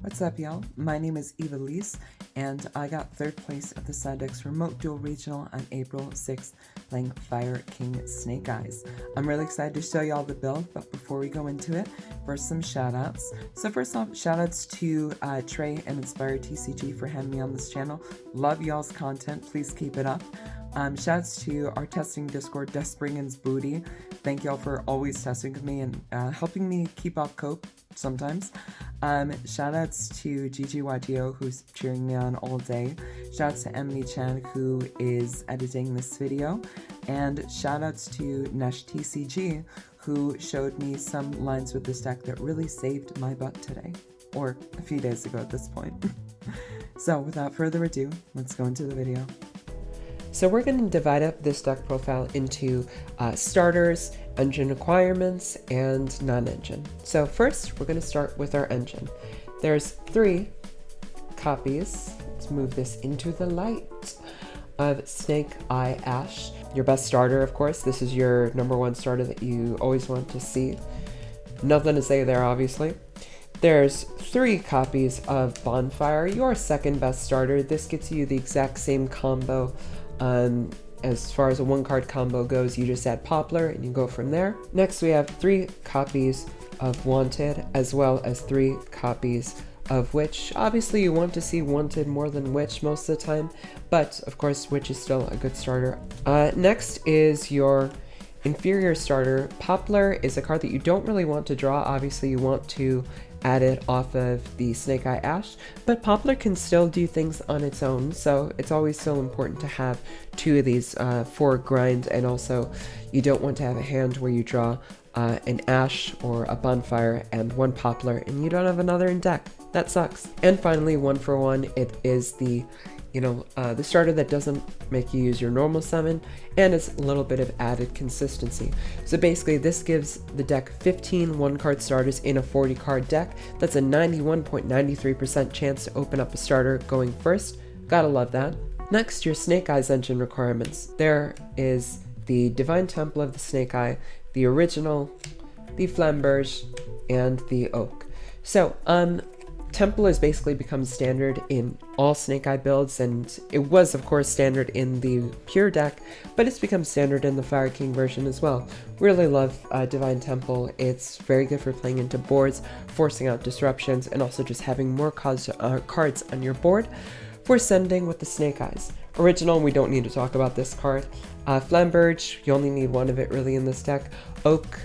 What's up, y'all? My name is Eva Lise, and I got third place at the Sidex Remote Duel Regional on April 6th, playing Fire King Snake Eyes. I'm really excited to show y'all the build, but before we go into it, first some shoutouts. So first off, shoutouts to Trey and Inspired TCG for having me on this channel. Love y'all's content, please keep it up. Shouts to our testing Discord, Despringens Booty. Thank y'all for always testing with me and helping me keep up cope sometimes. Shoutouts to GGYGO, who's cheering me on all day. Shoutouts to Emily Chan, who is editing this video. And shoutouts to Nesh TCG, who showed me some lines with this deck that really saved my butt today. Or a few days ago at this point. So without further ado, let's go into the video. So we're going to divide up this deck profile into starters, engine requirements, and non-engine. So first, we're going to start with our engine. There's 3 copies, let's move this into the light, of Snake Eye Ash. Your best starter, of course. This is your #1 starter that you always want to see. Nothing to say there, obviously. There's 3 copies of Bonfire, your second best starter. This gets you the exact same combo. As far as a 1-card combo goes, you just add Poplar and you go from there. Next, we have 3 copies of Wanted, as well as 3 copies of Witch. Obviously, you want to see Wanted more than Witch most of the time, but of course, Witch is still a good starter. Next is your inferior starter. Poplar is a card that you don't really want to draw. Obviously, you want to add it off of the Snake Eye Ash, but Poplar can still do things on its own, so it's always so important to have 2 of these for grind, and also you don't want to have a hand where you draw an Ash or a Bonfire and 1 Poplar and you don't have another in deck. That sucks. And finally, 1 for 1, it is the the starter that doesn't make you use your normal summon, and it's a little bit of added consistency. So basically, this gives the deck 15 1-card starters in a 40-card deck. That's a 91.93% chance to open up a starter going first. Gotta love that. Next, your Snake Eyes engine requirements. There is the Divine Temple of the Snake Eye, the original, the Flamberge, and the Oak. So, Temple has basically become standard in all Snake Eye builds, and it was of course standard in the pure deck, but it's become standard in the Fire King version as well. Really love Divine Temple. It's very good for playing into boards, forcing out disruptions, and also just having more cards on your board for sending with the Snake Eyes. Original, we don't need to talk about this card. Flamberge, you only need 1 of it really in this deck. Oak,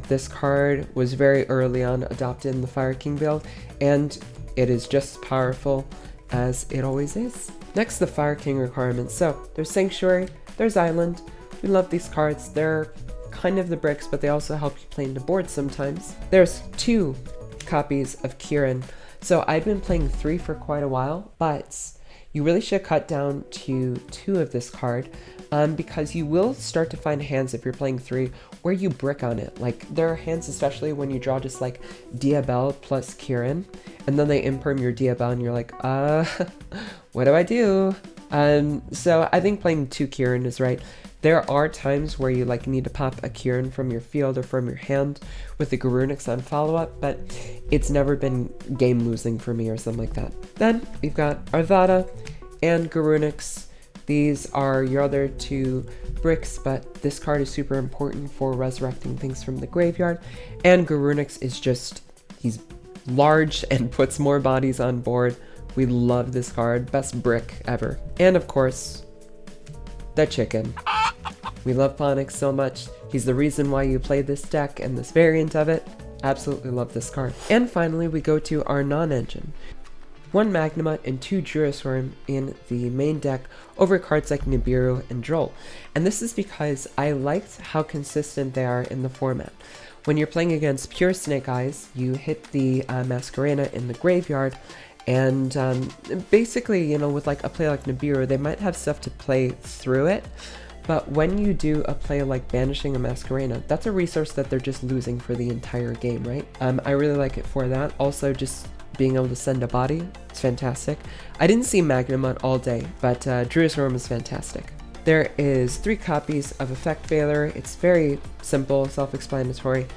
this card was very early on adopted in the Fire King build, and it is just as powerful as it always is. Next, the Fire King requirements. So there's Sanctuary, there's Island. We love these cards. They're kind of the bricks, but they also help you play into boards sometimes. There's 2 copies of Kirin. So I've been playing 3 for quite a while, but you really should cut down to 2 of this card, because you will start to find hands if you're playing 3 where you brick on it. Like, there are hands, especially when you draw just like Diabell plus Kirin, and then they imperm your Diabell and you're like, what do I do? So I think playing 2 Kirin is right. There are times where you need to pop a Kirin from your field or from your hand with the Garunix on follow-up, but it's never been game losing for me or something like that. Then we've got Arvada and Garunix. These are your other 2 bricks, but this card is super important for resurrecting things from the graveyard, and Garunix is he's large and puts more bodies on board. We love this card, best brick ever. And of course, the chicken. We love Ponix so much. He's the reason why you play this deck and this variant of it. Absolutely love this card. And finally, we go to our non-engine. 1 Magnemite and 2 Durasworm in the main deck over cards like Nibiru and Droll. And this is because I liked how consistent they are in the format. When you're playing against pure Snake Eyes, you hit the Masquerena in the graveyard, and basically, with a play like Nibiru, they might have stuff to play through it, but when you do a play like Banishing a Masquerena, that's a resource that they're just losing for the entire game, right? I really like it for that. Also, just being able to send a body, it's fantastic. I didn't see Magnemite all day, but Durasworm is fantastic. There is 3 copies of Effect Veiler. It's very simple, self-explanatory.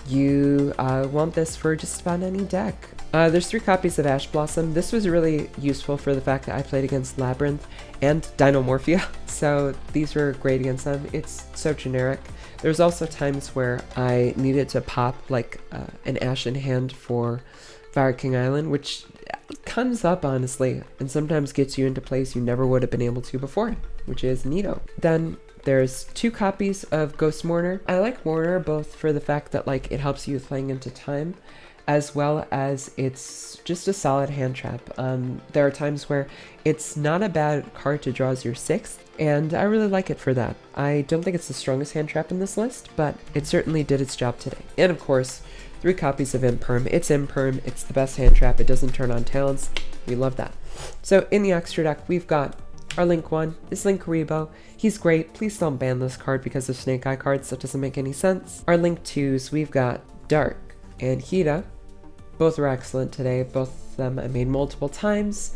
you want this for just about any deck. There's 3 copies of Ash Blossom. This was really useful for the fact that I played against Labyrinth and Dinomorphia, so these were great against them. It's so generic. There's also times where I needed to pop like an Ash in hand for Fire King Island, which comes up honestly, and sometimes gets you into plays you never would have been able to before, which is neato. Then there's 2 copies of Ghost Mourner. I like Mourner both for the fact that like it helps you with playing into time, as well as it's just a solid hand trap. There are times where it's not a bad card to draw as your 6th, and I really like it for that. I don't think it's the strongest hand trap in this list, but it certainly did its job today. And of course, 3 copies of Imperm. It's Imperm, it's the best hand trap, it doesn't turn on talents, we love that. So in the extra deck, we've got our Link 1 is Linkuriboh. He's great, please don't ban this card because of Snake Eye cards, that doesn't make any sense. Our Link 2s, we've got Dark and Hida. Both were excellent today, both of them I made multiple times.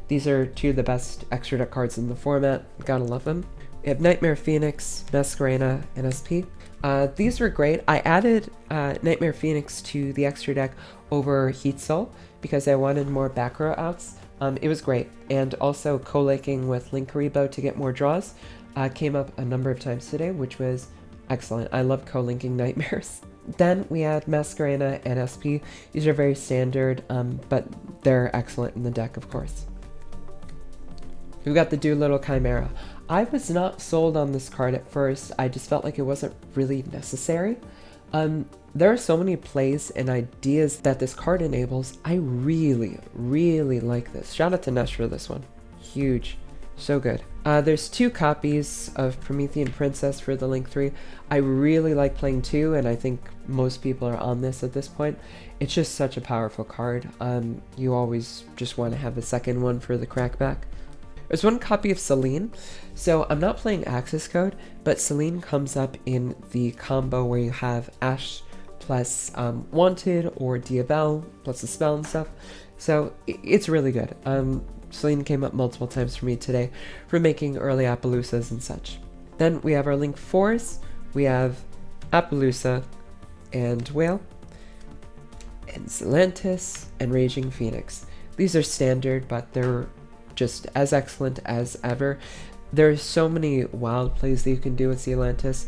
These are 2 of the best extra deck cards in the format, gotta love them. We have Nightmare Phoenix, Masquerena, and SP. These were great. I added Nightmare Phoenix to the extra deck over Heat Soul because I wanted more back row outs. It was great, and also co-linking with Linkuriboh to get more draws came up a number of times today, which was excellent. I love co-linking nightmares. Then we had Masquerena and SP. These are very standard, but they're excellent in the deck, of course. We've got the Doolittle Chimera. I was not sold on this card at first. I just felt like it wasn't really necessary. There are so many plays and ideas that this card enables. I really, really like this. Shout out to Nesh for this one. Huge. So good. There's 2 copies of Promethean Princess for the Link 3. I really like playing 2, and I think most people are on this at this point. It's just such a powerful card. You always just want to have the second one for the crackback. There's 1 copy of Selene. So I'm not playing Access Code, but Selene comes up in the combo where you have Ash plus Wanted or Diabelle plus the spell and stuff. So it's really good. Selene came up multiple times for me today for making early Appaloosas and such. Then we have our Link 4s. We have Appaloosa and Whale, and Zelantis and Raging Phoenix. These are standard, but they're just as excellent as ever. There's so many wild plays that you can do with Zelantis.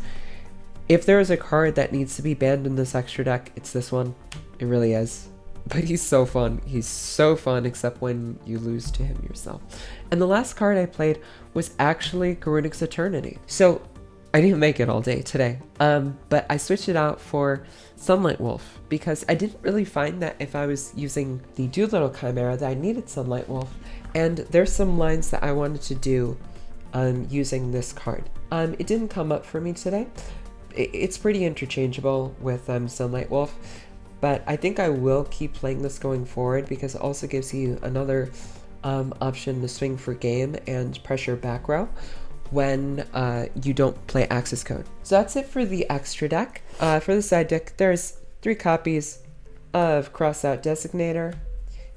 If there is a card that needs to be banned in this extra deck, it's this one. It really is. But he's so fun. He's so fun, except when you lose to him yourself. And the last card I played was actually Garunix Eternity. So I didn't make it all day today, but I switched it out for Sunlight Wolf because I didn't really find that if I was using the Doolittle Chimera that I needed Sunlight Wolf. And there's some lines that I wanted to do using this card. It didn't come up for me today. It's pretty interchangeable with Sunlight Wolf, but I think I will keep playing this going forward because it also gives you another option to swing for game and pressure back row when you don't play Access Code. So that's it for the extra deck. For the side deck, there's 3 copies of Cross Out Designator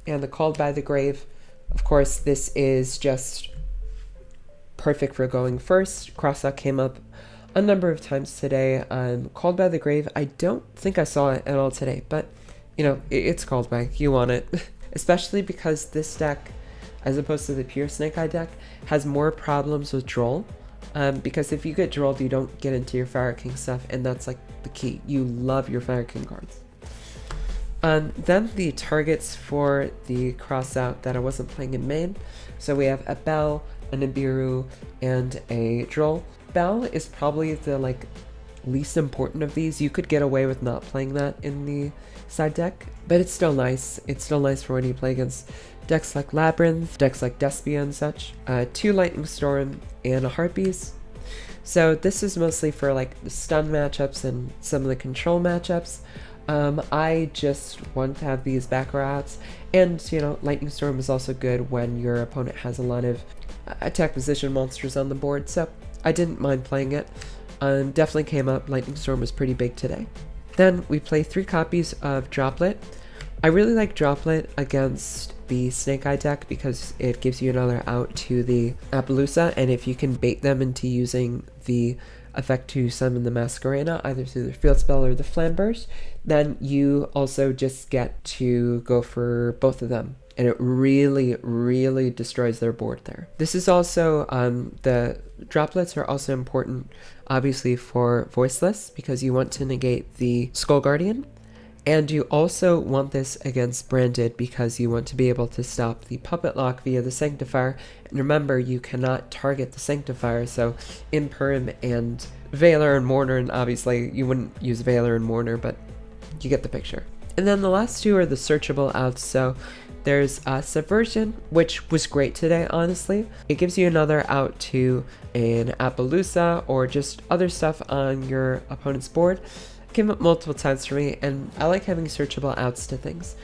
and the Called by the Grave. Of course, this is just perfect for going first. Cross Out came up a number of times today. Called by the Grave, I don't think I saw it at all today, but you know, it's called by. You want it. Especially because this deck, as opposed to the pure Snake Eye deck, has more problems with Droll. Because if you get Drolled, you don't get into your Fire King stuff, and that's like the key. You love your Fire King cards. Then the targets for the cross out that I wasn't playing in main. So we have a Bell, a Nibiru, and a Droll. Bell is probably the least important of these. You could get away with not playing that in the side deck, but it's still nice. It's still nice for when you play against decks like Labyrinth, decks like Despia and such. 2 Lightning Storm and a Harpies. So this is mostly for the stun matchups and some of the control matchups. I just want to have these back routes, and Lightning Storm is also good when your opponent has a lot of attack position monsters on the board, so I didn't mind playing it. Definitely came up. Lightning Storm was pretty big today. Then we play 3 copies of Droplet. I really like Droplet against the Snake Eye deck because it gives you another out to the Appaloosa, and if you can bait them into using the effect to summon the Masquerena, either through the field spell or the Flamberge, then you also just get to go for both of them. And it really, really destroys their board there. This is also, the droplets are also important, obviously, for Voiceless, because you want to negate the Skull Guardian. And you also want this against Branded because you want to be able to stop the Puppet Lock via the Sanctifier. And remember, you cannot target the Sanctifier, so Imperm and Veiler and Mourner, and obviously you wouldn't use Veiler and Mourner, but you get the picture. And then the last two are the searchable outs, so there's Subversion, which was great today, honestly. It gives you another out to an Appaloosa or just other stuff on your opponent's board. Came up multiple times for me, and I like having searchable outs to things.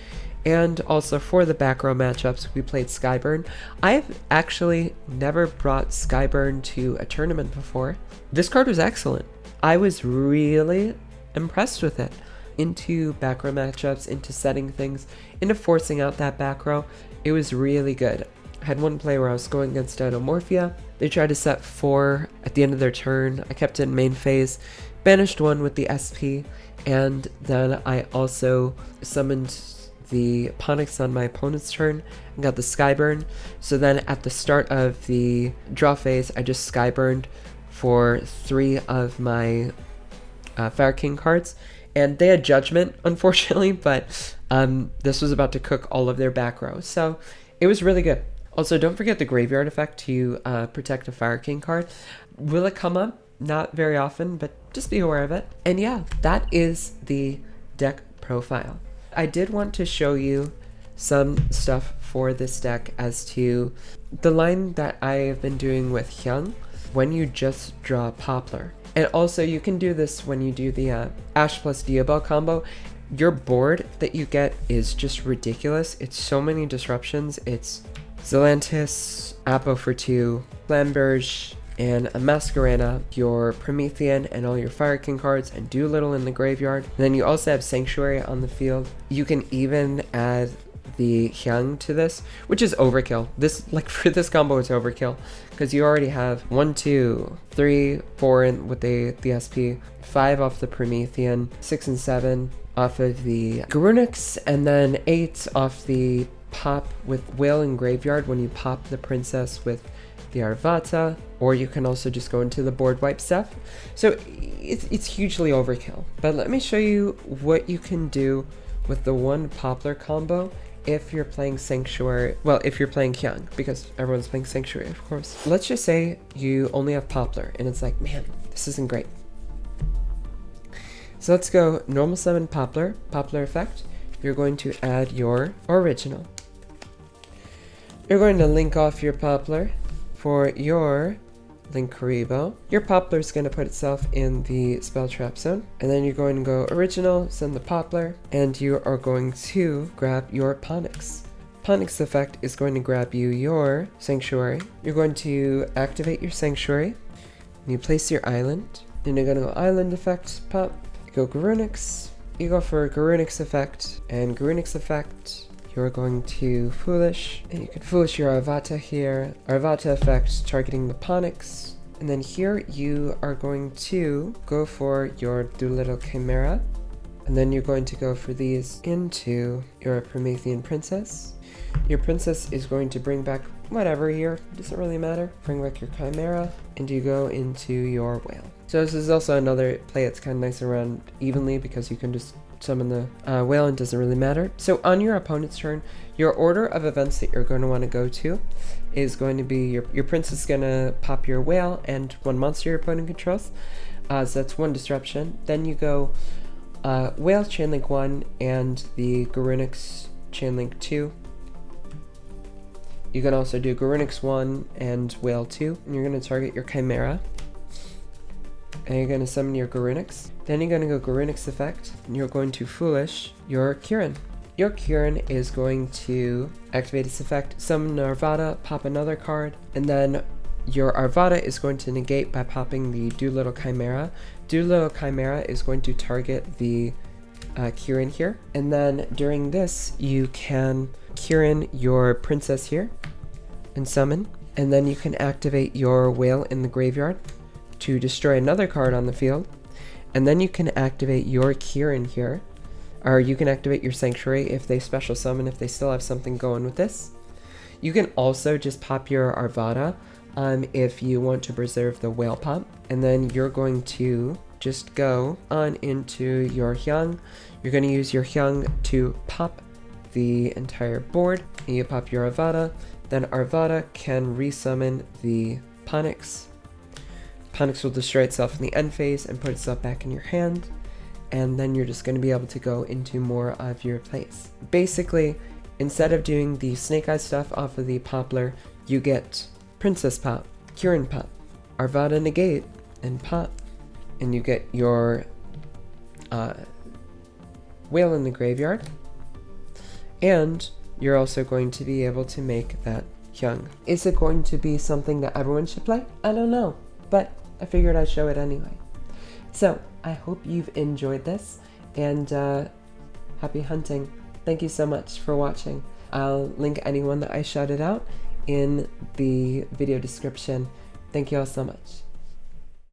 And also for the back row matchups, we played Skyburn. I've actually never brought Skyburn to a tournament before. This card was excellent. I was really impressed with it. Into back row matchups, into setting things, into forcing out that back row. It was really good. I had one play where I was going against Dinomorphia. They tried to set 4 at the end of their turn. I kept it in main phase, banished 1 with the SP, and then I also summoned the Ponix on my opponent's turn and got the Skyburn. So then at the start of the draw phase, I just Skyburned for 3 of my Fire King cards. And they had Judgment, unfortunately, but this was about to cook all of their back row. So it was really good. Also, don't forget the Graveyard effect to protect a Fire King card. Will it come up? Not very often, but just be aware of it. And yeah, that is the deck profile. I did want to show you some stuff for this deck as to the line that I have been doing with Hyung when you just draw Poplar. And also, you can do this when you do the Ash plus Diabel combo. Your board that you get is just ridiculous. It's so many disruptions. It's Zelantis, Apo for 2, Flamberge, and a Masquerena, your Promethean, and all your Fire King cards, and Doolittle in the graveyard. And then you also have Sanctuary on the field. You can even add the Hyung to this, which is overkill. This, like, for this combo, it's overkill because you already have 1, 2, 3, 4 in with the SP, 5 off the Promethean, 6 and 7 off of the Garunix, and then 8 off the pop with Whale and Graveyard when you pop the Princess with the Arvata, or you can also just go into the board wipe stuff. So it's hugely overkill. But let me show you what you can do with the 1 Poplar combo if you're playing Sanctuary, well, if you're playing Hyung, because everyone's playing Sanctuary, of course. Let's just say you only have Poplar, and it's like, man, this isn't great. So let's go normal summon Poplar, Poplar effect. You're going to add your original. You're going to link off your Poplar for your Linkuriboh. Your Poplar is going to put itself in the spell trap zone, and then you're going to go original, send the Poplar, and you are going to grab your Ponix. Ponix effect is going to grab you your Sanctuary. You're going to activate your Sanctuary, and you place your island. Then you're going to go island effect, pop, you go Garunix, you go for Garunix effect, and Garunix effect, you're going to Foolish, and you can Foolish your Arvata here. Arvata effect targeting the Ponix. And then here you are going to go for your Doolittle Chimera. And then you're going to go for these into your Promethean Princess. Your Princess is going to bring back whatever here, doesn't really matter. Bring back your Chimera, and you go into your Whale. So this is also another play that's kind of nice around evenly because you can just summon the Whale and it doesn't really matter. So on your opponent's turn, your order of events that you're going to want to go to is going to be your Princess is going to pop your Whale and 1 monster your opponent controls. So that's 1 disruption. Then you go Whale Chainlink 1 and the Garunix Chainlink 2. You can also do Garunix 1 and Whale 2. And you're going to target your Chimera. And you're going to summon your Garunix. Then you're going to go Garunix effect, and you're going to Foolish your Kirin. Your Kirin is going to activate its effect, summon an Arvata, pop another card, and then your Arvata is going to negate by popping the Doolittle Chimera. Doolittle Chimera is going to target the Kirin here, and then during this, you can Kirin your Princess here, and summon, and then you can activate your Whale in the graveyard to destroy another card on the field, and then you can activate your Kirin here, or you can activate your Sanctuary if they special summon, if they still have something going with this. You can also just pop your Arvada if you want to preserve the Whale Pop, and then you're going to just go on into your Hyung. You're going to use your Hyung to pop the entire board. You pop your Arvada, then Arvada can resummon the Ponix. Ponix will destroy itself in the end phase and put itself back in your hand, and then you're just going to be able to go into more of your plays. Basically, instead of doing the Snake Eyes stuff off of the Poplar, you get Princess Pop, Kirin Pop, Arvada Negate, and Pop, and you get your Whale in the Graveyard, and you're also going to be able to make that Hyung. Is it going to be something that everyone should play? I don't know, but I figured I'd show it anyway. So, I hope you've enjoyed this, and happy hunting. Thank you so much for watching. I'll link anyone that I shouted out in the video description. Thank you all so much.